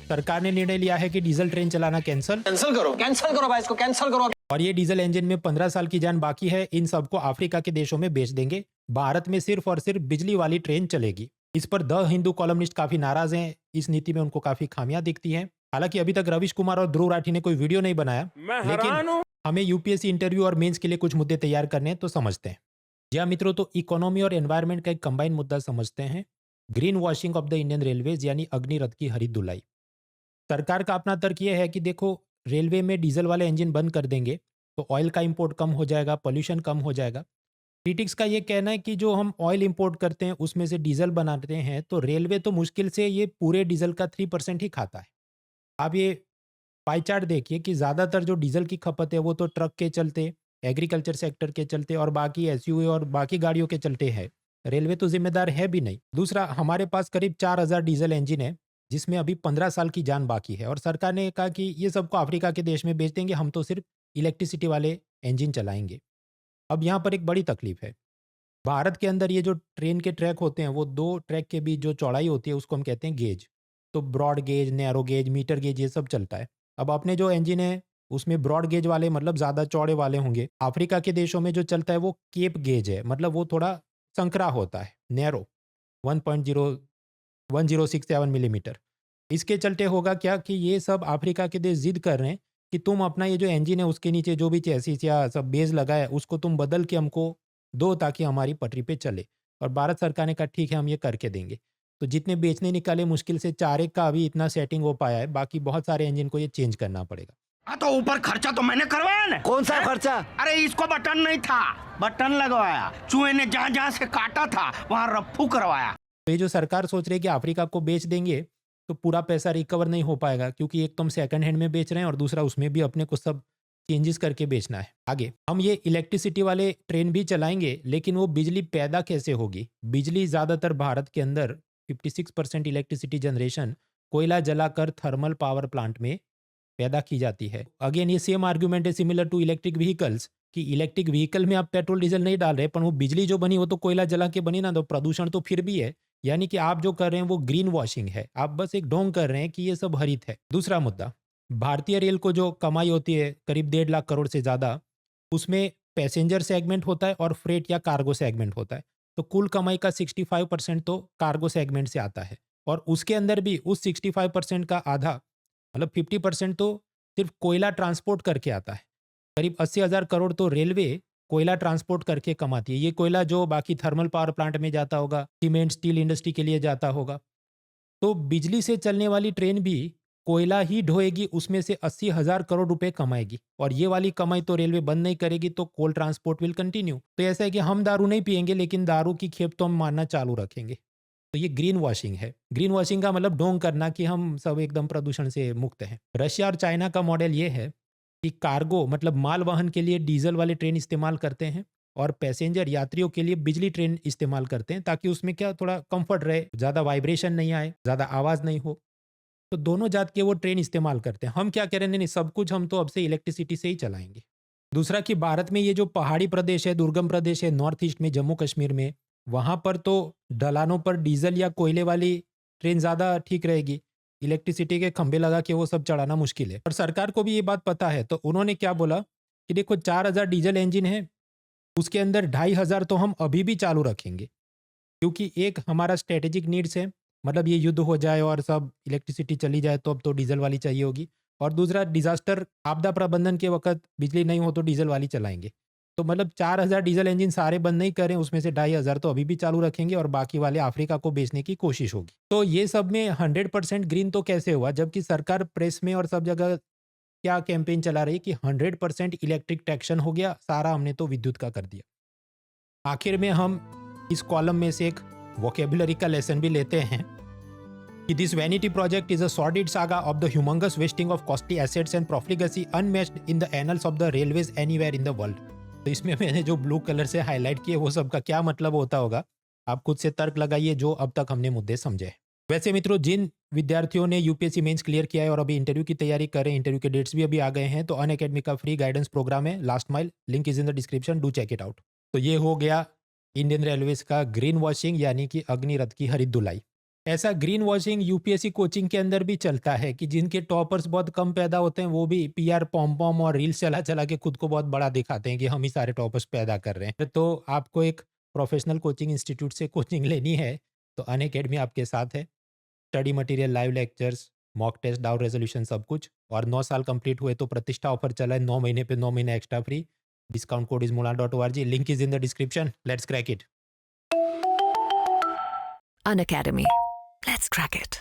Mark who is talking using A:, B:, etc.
A: सरकार ने निर्णय लिया है कि डीजल ट्रेन चलाना कैंसिल
B: कैंसिल करो भाई, इसको कैंसिल करो।
A: और ये डीजल इंजन में 15 साल की जान बाकी है, इन सबको अफ्रीका के देशों में बेच देंगे। भारत में सिर्फ और सिर्फ बिजली वाली ट्रेन चलेगी। इस पर द हिंदू कॉलमनिस्ट काफी नाराज हैं। इस नीति में उनको काफी खामियां दिखती हैं। हालांकि अभी तक रविश कुमार और ध्रुव राठी ने कोई वीडियो नहीं बनाया, लेकिन हमें यूपीएससी इंटरव्यू और मेंस के लिए कुछ मुद्दे तैयार करने हैं, तो समझते हैं। जी हाँ मित्रों, तो इकोनॉमी और एनवायरमेंट का एक कंबाइन मुद्दा समझते हैं, green washing of the Indian railways यानी अग्निरथ की हरित धुलाई। सरकार का अपना तर्क यह है कि देखो, रेलवे में डीजल वाले इंजन बंद कर देंगे तो ऑयल का इंपोर्ट कम हो जाएगा, पोल्यूशन कम हो जाएगा। क्रिटिक्स का ये कहना है कि जो हम ऑयल इंपोर्ट करते हैं उसमें से डीजल बनाते हैं, तो रेलवे तो मुश्किल से ये पूरे डीजल का 3% ही खाता है। आप ये पाई चार्ट देखिए कि ज़्यादातर जो डीजल की खपत है वो तो ट्रक के चलते, एग्रीकल्चर सेक्टर के चलते और बाकी एसयूवी और बाकी गाड़ियों के चलते है। रेलवे तो जिम्मेदार है भी नहीं। दूसरा, हमारे पास करीब 4000 डीजल इंजन है जिसमें अभी 15 साल की जान बाकी है, और सरकार ने कहा कि ये सबको अफ्रीका के देश में बेच देंगे, हम तो सिर्फ इलेक्ट्रिसिटी वाले इंजन चलाएंगे। अब यहाँ पर एक बड़ी तकलीफ है। भारत के अंदर ये जो ट्रेन के ट्रैक होते हैं, वो 2 ट्रैक के बीच जो चौड़ाई होती है उसको हम कहते हैं गेज। तो broad gauge, narrow gauge, metre gauge, ये सब चलता है। अब अपने जो इंजन है उसमें ब्रॉड गेज वाले मतलब ज़्यादा चौड़े वाले होंगे। अफ्रीका के देशों में जो चलता है वो केप गेज है, मतलब वो थोड़ा संकरा होता है, नैरो 1.1067 मिलीमीटर। इसके चलते होगा क्या कि ये सब अफ्रीका के देश जिद कर रहे हैं कि तुम अपना ये जो इंजन है उसके नीचे जो भी चेसिस या सब बेस लगा है उसको तुम बदल के हमको दो ताकि हमारी पटरी पे चले। और भारत सरकार ने कहा ठीक है, हम ये करके देंगे। तो जितने बेचने निकाले मुश्किल से 4 का अभी इतना सेटिंग हो पाया है, बाकी बहुत सारे इंजन को ये चेंज करना पड़ेगा।
C: हाँ तो ऊपर खर्चा तो मैंने करवाया ना।
D: कौन सा खर्चा?
C: अरे इसको बटन नहीं था, बटन लगवाया। चूहे ने जहाँ जहाँ से काटा था वहाँ रफ्फू करवाया।
A: तो ये जो सरकार सोच रही है कि अफ्रीका को बेच देंगे तो पूरा पैसा रिकवर नहीं हो पाएगा, क्योंकि एक तो हम सेकंड हैंड में बेच रहे हैं और दूसरा उसमें भी अपने को सब चेंजेस करके बेचना है। आगे हम ये इलेक्ट्रिसिटी वाले ट्रेन भी चलाएंगे, लेकिन वो बिजली पैदा कैसे होगी? बिजली ज़्यादातर भारत के अंदर 56% इलेक्ट्रिसिटी जनरेशन कोयला जलाकर थर्मल पावर प्लांट में पैदा की जाती है। अगेन ये सेम आर्ग्यूमेंट है सिमिलर टू इलेक्ट्रिक व्हीकल्स, कि इलेक्ट्रिक व्हीकल में आप पेट्रोल डीजल नहीं डाल रहे, पर वो बिजली जो बनी वो तो कोयला जला के बनी ना, तो प्रदूषण तो फिर भी है। यानी कि आप जो कर रहे हैं वो ग्रीन वॉशिंग है, आप बस एक ढोंग कर रहे हैं कि ये सब हरित है। दूसरा मुद्दा, भारतीय रेल को जो कमाई होती है करीब 1.5 लाख करोड़ से ज़्यादा, उसमें पैसेंजर सेगमेंट होता है और फ्रेट या कार्गो सेगमेंट होता है। तो कुल कमाई का 65% तो कार्गो सेगमेंट से आता है, और उसके अंदर भी उस 65% का आधा मतलब 50% तो सिर्फ कोयला ट्रांसपोर्ट करके आता है। करीब 80,000 करोड़ तो रेलवे कोयला ट्रांसपोर्ट करके कमाती है। ये कोयला जो बाकी थर्मल पावर प्लांट में जाता होगा, सीमेंट स्टील इंडस्ट्री के लिए जाता होगा। तो बिजली से चलने वाली ट्रेन भी कोयला ही ढोएगी, उसमें से 80,000 करोड़ रुपए कमाएगी, और ये वाली कमाई तो रेलवे बंद नहीं करेगी, तो कोल ट्रांसपोर्ट विल कंटिन्यू। तो ऐसा है कि हम दारू नहीं पियेंगे, लेकिन दारू की खेप तो हम मारना चालू रखेंगे। तो ये ग्रीन वॉशिंग है। ग्रीन वॉशिंग का मतलब ढोंग करना कि हम सब एकदम प्रदूषण से मुक्त हैं। रशिया और चाइना का मॉडल ये है कि कार्गो मतलब माल वहन के लिए डीजल वाले ट्रेन इस्तेमाल करते हैं, और पैसेंजर यात्रियों के लिए बिजली ट्रेन इस्तेमाल करते हैं, ताकि उसमें क्या थोड़ा कंफर्ट रहे, ज़्यादा वाइब्रेशन नहीं आए, ज़्यादा आवाज़ नहीं हो। तो दोनों जात के वो ट्रेन इस्तेमाल करते हैं। हम क्या कह रहे हैं, नहीं सब कुछ हम तो अब से इलेक्ट्रिसिटी से ही चलाएंगे। दूसरा कि भारत में ये जो पहाड़ी प्रदेश है, दुर्गम प्रदेश है, नॉर्थ ईस्ट में, जम्मू कश्मीर में, वहाँ पर तो ढलानों पर डीजल या कोयले वाली ट्रेन ज़्यादा ठीक रहेगी। इलेक्ट्रिसिटी के खंभे लगा के वो सब चढ़ाना मुश्किल है, और सरकार को भी ये बात पता है। तो उन्होंने क्या बोला कि देखो 4000 डीजल इंजन है, उसके अंदर 2500 तो हम अभी भी चालू रखेंगे, क्योंकि एक हमारा स्ट्रेटेजिक नीड्स है, मतलब ये युद्ध हो जाए और सब इलेक्ट्रिसिटी चली जाए तो अब तो डीजल वाली चाहिए होगी। और दूसरा, डिजास्टर आपदा प्रबंधन के वक्त बिजली नहीं हो तो डीजल वाली चलाएंगे। तो मतलब 4000 डीजल इंजन सारे बंद नहीं करें, उसमें से 2500 तो अभी भी चालू रखेंगे, और बाकी वाले अफ्रीका को बेचने की कोशिश होगी। तो ये सब में 100% ग्रीन तो कैसे हुआ, जबकि सरकार प्रेस में और सब जगह क्या कैंपेन चला रही कि 100% इलेक्ट्रिक ट्रैक्शन हो गया, सारा हमने तो विद्युत का कर दिया। आखिर में हम इस कॉलम में से एक वोकेबुलरी का लेसन भी लेते हैं कि this vanity project is a sordid saga of the humongous wasting of costly assets and profligacy unmatched in the annals of the railways anywhere in the world. तो इसमें मैंने जो ब्लू कलर से हाईलाइट किए वो सब का क्या मतलब होता होगा, आप खुद से तर्क लगाइए जो अब तक हमने मुद्दे समझे। वैसे मित्रों, जिन विद्यार्थियों ने यूपीएससी मेंस क्लियर किया है और अभी इंटरव्यू की तैयारी कर रहे हैं, इंटरव्यू के डेट्स भी अभी आ गए हैं, तो अनअकैडमी का फ्री गाइडेंस प्रोग्राम है last mile, link is in the description, do check it out. तो ये हो गया इंडियन रेलवेज का ग्रीन वॉशिंग यानी कि अग्निरथ की हरित धुलाई। ऐसा ग्रीन वॉशिंग यूपीएससी कोचिंग के अंदर भी चलता है कि जिनके टॉपर्स बहुत कम पैदा होते हैं वो भी पीआर पॉम पॉम और रील्स चला चला के खुद को बहुत बड़ा दिखाते हैं कि हम ही सारे टॉपर्स पैदा कर रहे हैं। तो आपको एक प्रोफेशनल कोचिंग इंस्टीट्यूट से कोचिंग लेनी है तो अनअकैडमी आपके साथ है। Study material, live lectures, mock test, doubt resolution सब कुछ। और 9 साल कंप्लीट हुए तो प्रतिष्ठा ऑफर चला है, 9 महीने पे 9 महीने extra free. Discount code is moola.org, link is in the description. Let's crack it.
D: Unacademy. Let's crack it.